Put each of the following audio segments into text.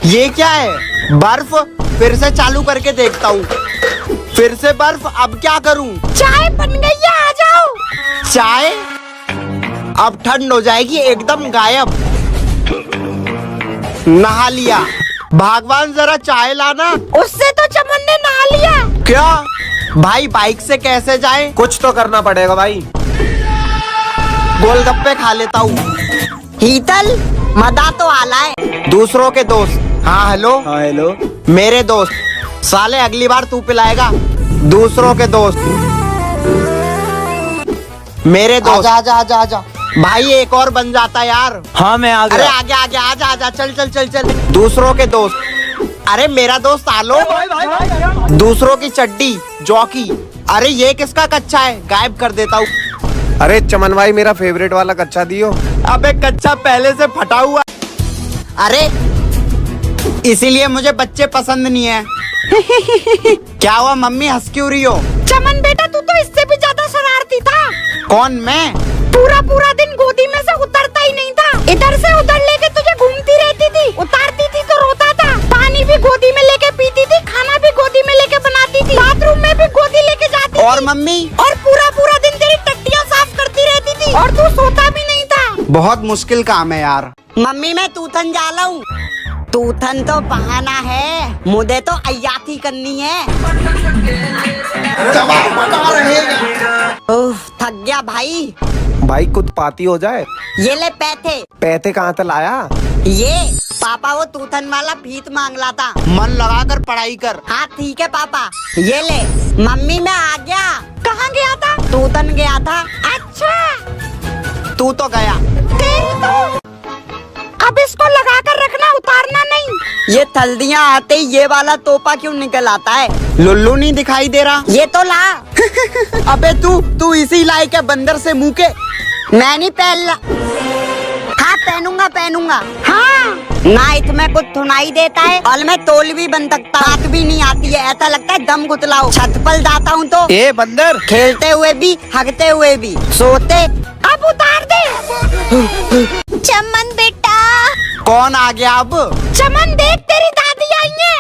ये क्या है? बर्फ? फिर से चालू करके देखता हूँ। फिर से बर्फ। अब क्या करूँ? चाय बन गई है, आ जाओ। चाय? अब ठंड हो जाएगी एकदम गायब। नहा लिया। भगवान जरा चाय लाना। उससे तो चमन ने नहा लिया। क्या भाई, बाइक से कैसे जाए? कुछ तो करना पड़ेगा भाई। गोलगप्पे खा लेता हूँ। हीतल, मजा तो आला है। दूसरों के दोस्त। हाँ हेलो। हाँ हेलो। मेरे दोस्त। साले अगली बार तू पिलाएगा। दूसरों के दोस्त। मेरे दोस्त। आजा आजा आजा आजा। भाई एक और बन जाता यार। हाँ मैं आ अरे गया। आगे आगे आजा आजा, चल चल चल चल। दूसरों के दोस्त। अरे मेरा दोस्त आलो। दूसरों की चड्डी, जॉकी। अरे ये किसका कच्चा है? गायब कर देता हूँ। अरे चमन भाई, मेरा फेवरेट वाला कच्चा दियो। अबे कच्चा पहले से फटा हुआ। अरे इसीलिए मुझे बच्चे पसंद नहीं है। क्या हुआ मम्मी, हंस क्यों रही हो? चमन बेटा, तू तो इससे भी ज्यादा शरारती था। कौन, मैं? पूरा पूरा दिन गोदी में से उतरता ही नहीं था। इधर से उधर लेके तुझे घूमती रहती थी। उतारती थी तो रोता था। पानी भी गोदी में लेके पीती थी, खाना भी गोदी में लेके बनाती थी, बाथरूम में भी गोदी लेके जाती और थी। मम्मी? और पूरा पूरा दिन तेरी टट्टियाँ साफ करती रहती थी। और तू सोता भी नहीं था। बहुत मुश्किल काम है यार। मम्मी मैं तूथन जा रहा हूँ। तूथन तो बहाना है, मुझे तो अय्याथी करनी है। उफ, थक गया भाई। भाई कुछ पाती हो जाए। ये ले पैथे। पैसे कहाँ से लाया? ये पापा वो तूथन वाला फीत मांग रहा था। मन लगा कर पढ़ाई कर। हाँ ठीक है पापा। ये ले। मम्मी मैं आ गया। कहाँ गया था? तूथन गया था। अच्छा, तू तो गया। तेरी तो। अब इसको लगा कर रखना, उतारना नहीं। ये थल्दियाँ आते ही ये वाला तोपा क्यों निकल आता है? लुल्लू नहीं दिखाई दे रहा? ये तो ला। अबे तू इसी लायक है बंदर से मुंह के। मैं नहीं पहन। हाँ पहनूंगा पहनूंगा। हाँ ना, इसमें कुछ सुनाई देता है और मैं तोल भी बन सकता, बात भी नहीं आती है। ऐसा लगता है दम गुतलाओ। छत पर जाता हूँ तो ए बंदर, खेलते हुए भी, हगते हुए भी, सोते। अब उतार दे। चमन बेटा। कौन आ गया अब? चमन देख, तेरी दादी आई है।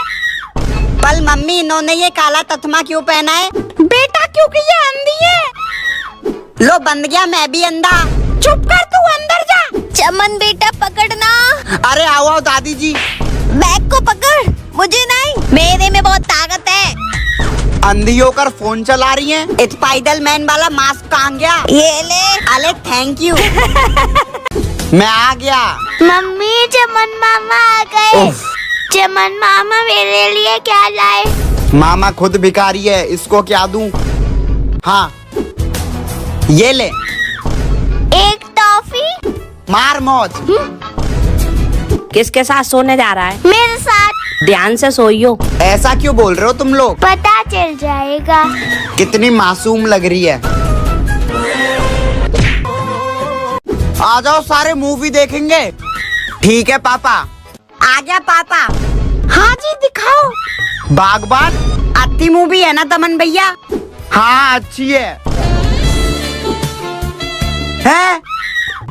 कल मम्मी इन्होंने ये काला तथमा क्यों पहना है? बेटा क्योंकि ये अंधी है। लो बंद गया, मैं भी अंधा। चुप कर, तू अंदर जा। चमन बेटा पकड़ना। अरे आओ आओ दादी जी। बैग को पकड़, मुझे नहीं, मेरे में बहुत ताकत है। अंधी होकर फोन चला रही हैं। स्पाइडरमैन वाला मास्क कहाँ गया? ये ले। अरे थैंक यू। मैं आ गया। मम्मी, चमन मामा आ गए। चमन मामा मेरे लिए क्या लाए? मामा खुद भिखारी है, इसको क्या दूं? हाँ ये ले। एक टॉफी। मार मौज। किसके साथ सोने जा रहा है? मेरे साथ। ध्यान से सोइयो। ऐसा क्यों बोल रहे हो तुम लोग? पता चल जाएगा। कितनी मासूम लग रही है। आ जाओ सारे, मूवी देखेंगे। ठीक है पापा। आ गया पापा। हाँ जी दिखाओ। बागबान अच्छी मूवी है ना दमन भैया? हाँ अच्छी है। हैं?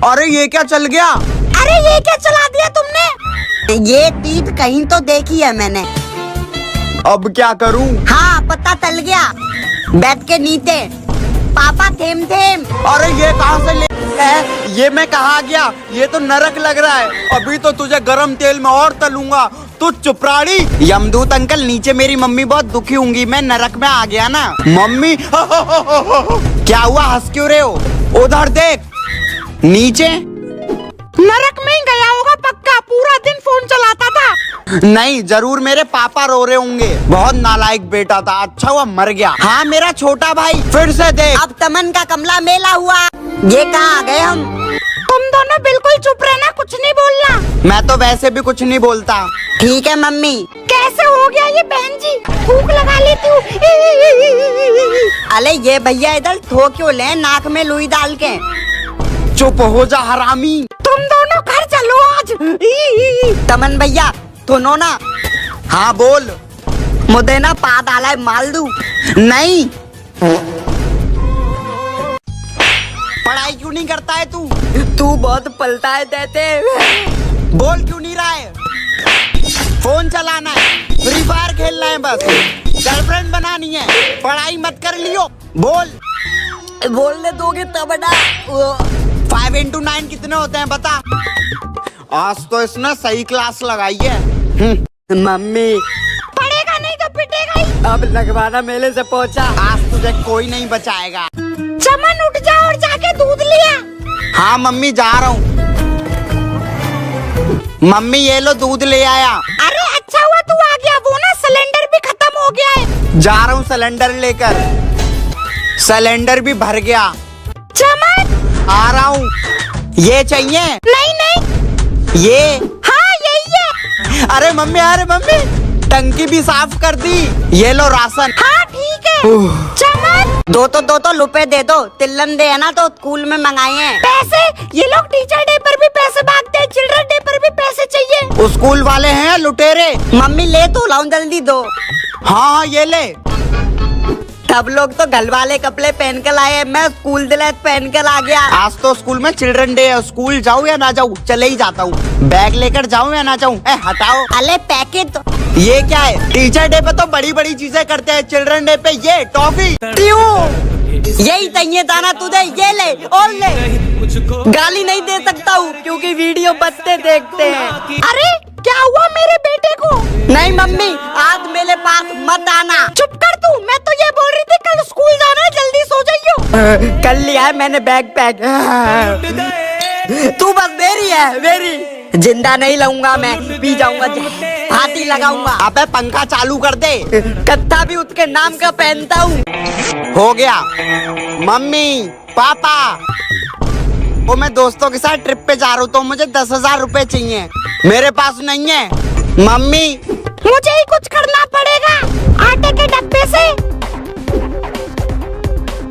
अरे ये क्या चल गया? अरे ये क्या चला दिया तुमने? ये तीत कहीं तो देखी है मैंने। अब क्या करूं? हाँ पता चल गया। बेड के नीचे पापा थेम थेम। अरे ये कहाँ से ले? ये मैं कहाँ गया? ये तो नरक लग रहा है। अभी तो तुझे गरम तेल में और तलूंगा। तू चुपराड़ी। यमदूत अंकल, नीचे मेरी मम्मी बहुत दुखी होंगी। मैं नरक में आ गया ना। मम्मी क्या हुआ, हंस क्यों रहे हो? उधर देख, नीचे। नरक में ही गया होगा पक्का, पूरा दिन फोन चलाता था। नहीं, जरूर मेरे पापा रो रहे होंगे। बहुत नालायक बेटा था, अच्छा हुआ मर गया। हाँ मेरा छोटा भाई, फिर से देख। अब तमन का कमला मेला हुआ। ये कहाँ आ गए हम? तुम दोनों बिल्कुल चुप रहना, कुछ नहीं बोलना। मैं तो वैसे भी कुछ नहीं बोलता। ठीक है मम्मी। कैसे हो गया ये बहन जी? भूख लगा लेती हूँ। अरे ये भैया इधर थो क्यों ले, नाक में लुई डाल के। चुप हो जा हरामी। तुम दोनों घर चलो आज। तमन भैया सुनो ना। हाँ बोल। मुझे ना पा डाला है, माल दूं? नहीं। पढ़ाई क्यों नहीं करता है तू? तू बहुत पलटा है देते। बोल क्यों नहीं रहा है? फोन चलाना है, फ्री फायर खेलना है, बस गर्लफ्रेंड बनानी है, पढ़ाई मत कर लियो। बोलने दोगे तब ना। 5 into 9 कितने होते हैं बता। आज तो इसने सही क्लास लगाई है। मम्मी पढ़ेगा नहीं तो पिटेगा ही। अब लगवाना मेले से पहुंचा। आज तुझे कोई नहीं बचाएगा। चमन उठ जा और जाके दूध लिया। हाँ मम्मी जा रहा हूँ। मम्मी ये लो दूध ले आया। अरे अच्छा हुआ तू आ गया, वो ना सिलेंडर भी खत्म हो गया है। जा रहा हूँ सिलेंडर लेकर। सिलेंडर भी भर गया। चमन आ रहा हूँ। ये चाहिए? नहीं नहीं, ये? हाँ यही है। अरे मम्मी टंकी भी साफ कर दी। ये लो राशन। हाँ ठीक है। चमन दो तो रुपए दे दो। तिल्लन दे है ना तो स्कूल में मंगाए हैं पैसे। ये लोग टीचर डे पर भी पैसे मांगते हैं, चिल्ड्रन डे पर भी पैसे चाहिए। स्कूल वाले हैं लुटेरे। मम्मी ले तो लाऊं, जल्दी दो। हाँ ये ले। सब लोग तो घर वाले कपड़े पहन कर आए, मैं स्कूल ड्रेस पहन कर आ गया। आज तो स्कूल में चिल्ड्रन डे है। स्कूल जाऊँ या ना जाऊँ? चले ही जाता हूँ। बैग लेकर जाऊँ या ना जाऊँ? हटाओ। अरे पैकेट तो ये क्या है? टीचर डे पे तो बड़ी बड़ी चीजें करते हैं, चिल्ड्रन डे पे ये टॉफी। यही चाहिए था ना तुझे, ये ले और ले। गाली नहीं दे सकता हूँ क्योंकि वीडियो बच्चे देखते हैं। अरे क्या हुआ मेरे बेटे को? नहीं मम्मी, आज मेरे पास मत आना। चुप कर तू, मैं तो ये बोल रही थी कल स्कूल जाना है, जल्दी सो जाइयो। कर लिया है मैंने बैग पैक। तू बस मेरी जिंदा नहीं लाऊंगा मैं, पी जाऊंगा, हाथी लगाऊंगा। अबे पंखा चालू कर दे। कत्था भी उसके नाम का पहनता हूँ। हो गया। मम्मी पापा, वो मैं दोस्तों के साथ ट्रिप पे जा रहा हूँ तो मुझे 10,000 रुपए चाहिए। मेरे पास नहीं है। मम्मी मुझे ही कुछ करना पड़ेगा। आटे के डब्बे से,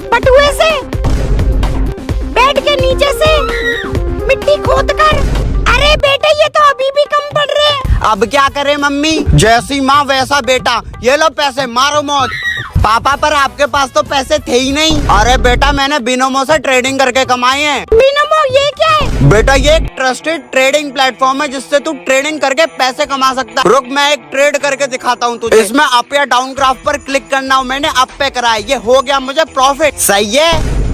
पटुए से, बेड के नीचे से मिट्टी खोद कर। अरे बेटे ये तो अभी भी कम पड़ रहे हैं। अब क्या करे मम्मी? जैसी माँ वैसा बेटा। ये लो पैसे, मारो मौज। पापा पर आपके पास तो पैसे थे ही नहीं। अरे बेटा मैंने बिनोमो से ट्रेडिंग करके कमाए हैं। बिनोमो ये क्या है? बेटा ये एक ट्रस्टेड ट्रेडिंग प्लेटफॉर्म है जिससे तू ट्रेडिंग करके पैसे कमा सकता है। रुक मैं एक ट्रेड करके दिखाता हूँ तुझे। इसमें अप या डाउन ग्राफ पर क्लिक करना हो, मैंने अप पे करा है, ये हो गया मुझे प्रॉफिट। सही है।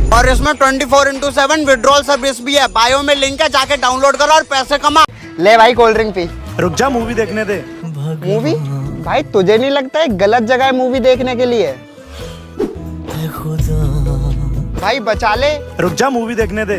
और इसमें 24/7 विड्रॉल सर्विस भी है। बायो में लिंक है, जाके डाउनलोड करो और पैसे कमा। ले भाई कोल्ड ड्रिंक पी। रुक जा, मूवी देखने दे। मूवी? भाई तुझे नहीं लगता है गलत जगह है मूवी देखने के लिए? भाई बचा ले। रुक जा, मूवी देखने दे।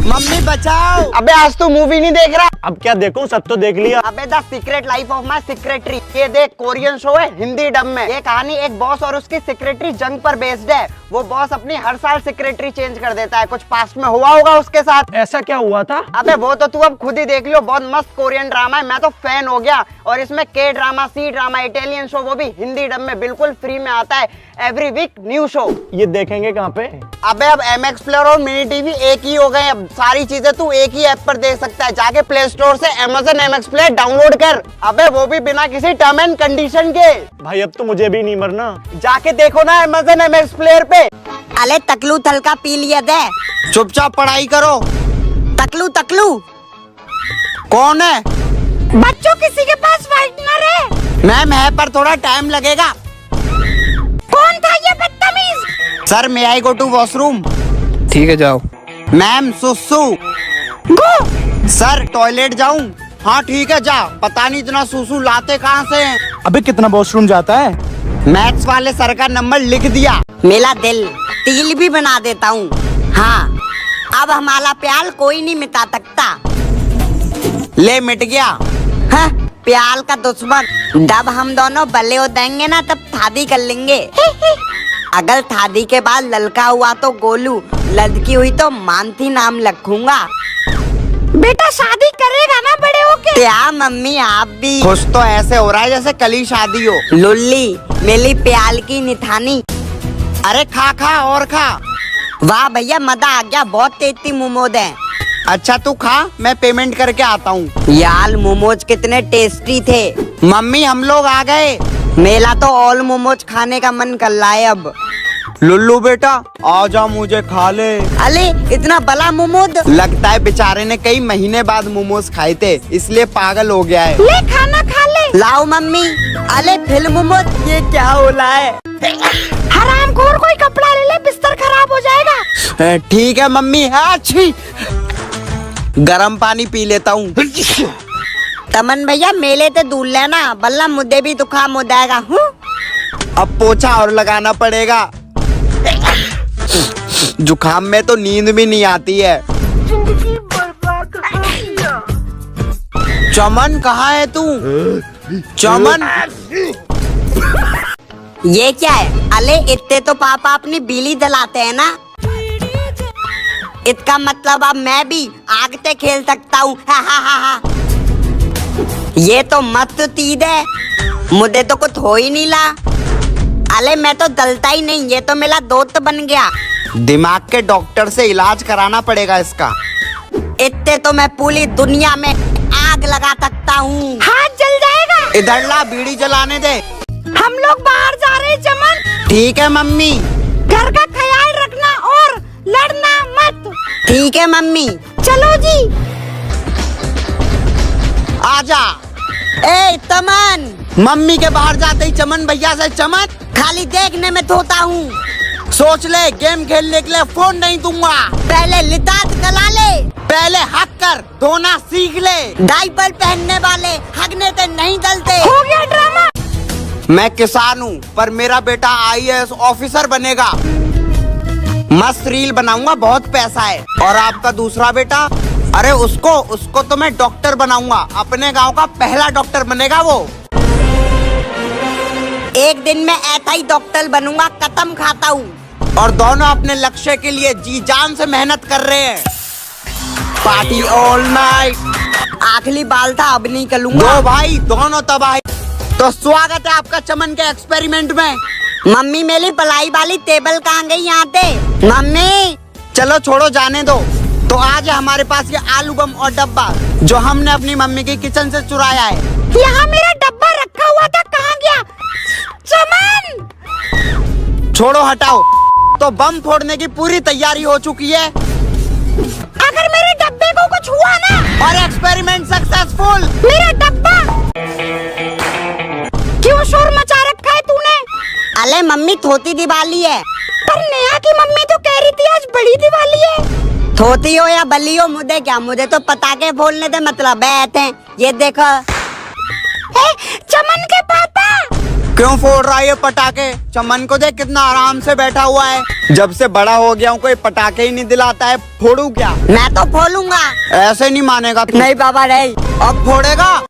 मम्मी बचाओ। अबे आज तो मूवी नहीं देख रहा। अब क्या देखूं, सब तो देख लिया। अबे the secret life of my secretary, ये देख कोरियन शो है हिंदी डब में। ये कहानी एक बॉस और उसकी सेक्रेटरी जंग पर बेस्ड है। वो बॉस अपनी हर साल सेक्रेटरी चेंज कर देता है। कुछ पास्ट में हुआ होगा उसके साथ। ऐसा क्या हुआ था? अबे वो तो तू अब खुद ही देख लियो, बहुत मस्त कोरियन ड्रामा है, मैं तो फैन हो गया। और इसमें K drama, C drama, Italian show, वो भी हिंदी डब में बिल्कुल फ्री में आता है। Every week new show. ये देखेंगे कहाँ पे? अबे अब MX प्लेयर और मिनी टीवी एक ही हो गए। अब सारी चीजें तू एक ही ऐप पर देख सकता है। जाके प्ले स्टोर से Amazon MX प्लेयर डाउनलोड कर। अबे वो भी बिना किसी टर्म एंड कंडीशन के। भाई अब तो मुझे भी नहीं मरना। जाके देखो ना Amazon MX प्लेयर पे। अरे तकलू थलका पी लिया दे। चुपचाप पढ़ाई करो। तकलू कौन है? बच्चों किसी के पास व्हाइटनर है? मैम है पर थोड़ा टाइम लगेगा। कौन था ये बदतमीज? Sir may I go to washroom? ठीक है जाओ। मैम सुसु। गो। सर टॉयलेट जाऊं? हाँ ठीक है जा। पता नहीं इतना सुसु लाते कहाँ से हैं। अबे कितना वॉशरूम जाता है? मैथ्स वाले सर का नंबर लिख दिया। मेरा दिल तिल भी बना देता हूँ। हाँ अब हमारा प्यार कोई नहीं मिटा सकता। ले मिट गया। हाँ, प्यार का दुश्मन। जब हम दोनों बल्ले हो देंगे ना तब शादी कर लेंगे। अगर शादी के बाद लड़का हुआ तो गोलू, लड़की हुई तो मानती नाम रखूंगा। बेटा शादी करेगा ना बड़े होके? क्या मम्मी आप भी? खुश तो ऐसे हो रहा है जैसे कल ही शादी हो। लुल्ली मेरी प्याल की निथानी। अरे खा खा और खा। वाह भैया मजा आ गया, बहुत टेस्टी मोमोज हैं। अच्छा तू खा, मैं पेमेंट करके आता हूँ। यार मोमोज कितने टेस्टी थे। मम्मी हम लोग आ गए। मेरा तो ऑल मोमोज खाने का मन कर रहा है अब। लुल्लू बेटा आजा मुझे खा ले। अले इतना बड़ा मोमोद। लगता है बेचारे ने कई महीने बाद मोमोज खाए थे इसलिए पागल हो गया है। ले खाना खा ले। लाओ मम्मी। अले फिल्म मोमोद। ये क्या हो रहा है? हरामखोर, कोई कपड़ा ले ले, बिस्तर खराब हो जाएगा। ठीक है मम्मी। अच्छी गरम पानी पी लेता हूँ। तमन भैया मेले ते दूर लेना बल्ला मुद्दे भी दुखाम हो जाएगा। अब पोछा और लगाना पड़ेगा। जुकाम में तो नींद भी नहीं आती है। चमन कहाँ है तू? चमन ये क्या है? अले इतने तो पापा अपनी बिजली जलाते हैं ना। इसका मतलब अब मैं भी आग से खेल सकता हूँ। हा हा हा हा। ये तो मस्त तीद है, मुझे तो कुछ हो ही नहीं ला। अले मैं तो जलता ही नहीं, ये तो मेरा दोस्त बन गया। दिमाग के डॉक्टर से इलाज कराना पड़ेगा इसका। इतने तो मैं पूरी दुनिया में आग लगा सकता हूँ। हाथ जल जाएगा। इधर ला, बीड़ी जलाने दे। हम लोग बाहर जा रहे हैं चमन। ठीक है मम्मी। घर का ख्याल रखना और लड़ना मत। ठीक है मम्मी। चलो जी। आजा। ए तमन, मम्मी के बाहर जाते ही चमन भैया से चमन। खाली देखने में धोता हूँ। सोच ले, गेम खेलने के लिए फोन नहीं दूंगा। पहले लितात गला ले, पहले हक कर, धोना सीख ले। डायपर पहनने वाले हगने से नहीं गलते। हो गया ड्रामा। मैं किसान हूँ पर मेरा बेटा IAS ऑफिसर बनेगा। मस्त रील बनाऊंगा, बहुत पैसा है। और आपका दूसरा बेटा? अरे उसको तो मैं डॉक्टर बनाऊंगा। अपने गांव का पहला डॉक्टर बनेगा वो। एक दिन मैं ऐसा ही डॉक्टर बनूंगा, कसम खाता हूँ। और दोनों अपने लक्ष्य के लिए जी जान से मेहनत कर रहे हैं। Party all night. आखिरी बाल था, अब नहीं करूंगा। दो भाई दोनों तबाही। तो स्वागत है आपका चमन के एक्सपेरिमेंट में। मम्मी मेरी पलाई वाली टेबल कहाँ गई यहाँ पे? मम्मी चलो छोड़ो, जाने दो। तो आज है हमारे पास ये आलू बम और डब्बा जो हमने अपनी मम्मी की किचन से चुराया है। यहाँ मेरा डब्बा रखा हुआ था, कहाँ गया? चमन छोड़ो, हटाओ। तो बम फोड़ने की पूरी तैयारी हो चुकी है। अगर मेरे डब्बे को कुछ हुआ ना। और एक्सपेरिमेंट सक्सेसफुल। मेरा डब्बा क्यों शोर मचा रखा है तूने? अले मम्मी थोती दिवाली है। पर नेहा की मम्मी तो कह रही थी आज बड़ी दिवाली है। थोती हो या बली हो, मुझे क्या, मुझे तो पटाखे फोड़ने से मतलब है। ये देखो। चमन के पापा क्यों फोड़ रहा है ये पटाखे? चमन को देख कितना आराम से बैठा हुआ है। जब से बड़ा हो गया हूँ कोई पटाखे ही नहीं दिलाता है। फोड़ू क्या? मैं तो फोड़ूंगा। ऐसे नहीं मानेगा तू। नहीं बाबा नहीं। अब फोड़ेगा?